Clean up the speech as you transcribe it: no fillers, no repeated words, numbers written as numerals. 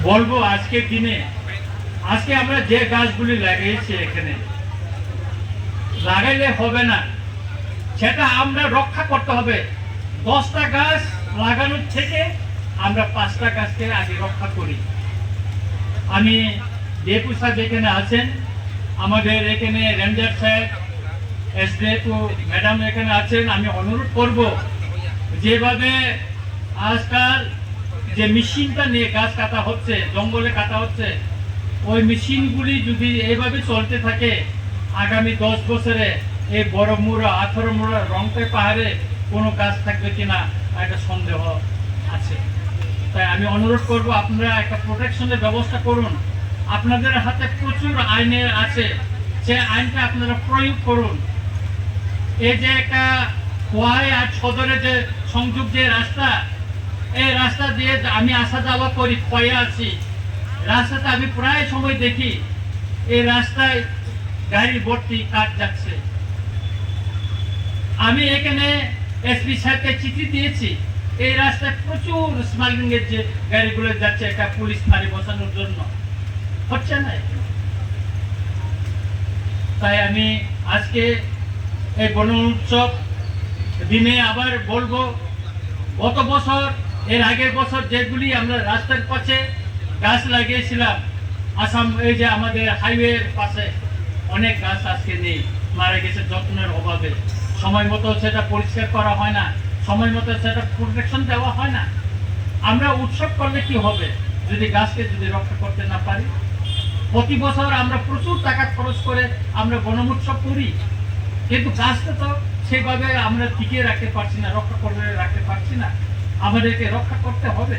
বলবো আজকের দিনে আজকে আমরা যে গাছগুলি লাগিয়েছি এখানে লাগাইলে হবে না, সেটা আমরা রক্ষা করতে হবে। 10টা গাছ লাগানোর থেকে আমরা 5টা গাছকে আগে রক্ষা করি। আমি ডিএপি সাহেব এখানে আছেন, আমাদের এখানে রেঞ্জার সাহেব, এসডিএপি ম্যাডাম এখানে আছেন। আমি অনুরোধ করব, যেভাবে আজকাল যে মেশিনটা নিয়ে গাছ কাটা হচ্ছে, জঙ্গলে কাটা হচ্ছে, ওই মেশিনগুলি যদি এইভাবে চলতে থাকে আগামী 10 বছরে এই বড় মুড়া 18 মুড়া রংপুর পাহাড়ে কোনো গাছ থাকবে কিনা একটা সন্দেহ আছে। তাই আমি অনুরোধ করব, আপনারা একটা প্রোটেকশনের ব্যবস্থা করুন। আপনাদের হাতে প্রচুর আইনের আছে, সে আইনটা আপনারা প্রয়োগ করুন। এই যে একটা খোয়াই আর সদরে যে সংযোগ যে রাস্তা, এই রাস্তা দিয়ে আমি আসা যাওয়া করি, খোয়াই আছি, রাস্তাতে আমি প্রায় সময় দেখি এই রাস্তায় গাড়ি ভর্তি কাঠ যাচ্ছে। আমি এখানে এসপি সাহেবকে চিঠি দিয়েছি, এই রাস্তায় প্রচুর স্মাগলিং এর যে গাড়িগুলো যাচ্ছে, একটা পুলিশ ফাঁড়ি বসানোর জন্য, হচ্ছে না। তাই আমি আজকে এই বন উৎসব দিনে আবার বলবো, গত বছর এর আগের বছর যেগুলি আমরা রাস্তার পাশে গাছ লাগিয়েছিলাম, আসাম এই যে আমাদের হাইওয়ের পাশে অনেক গাছ আজকে নেই, মারা গেছে যত্নের অভাবে। সময় মতো সেটা পরিষ্কার করা হয় না, সময় মতো সেটা প্রোটেকশন দেওয়া হয় না। আমরা উৎসব করলে কি হবে যদি গাছকে যদি রক্ষা করতে না পারি? প্রতি বছর আমরা প্রচুর টাকা খরচ করে আমরা বন উৎসব করি, কিন্তু গাছটা তো সেভাবে আমরা টিকিয়ে রাখতে পারছি না, রক্ষা করে রাখতে পারছি না। আমাদেরকে রক্ষা করতে হবে।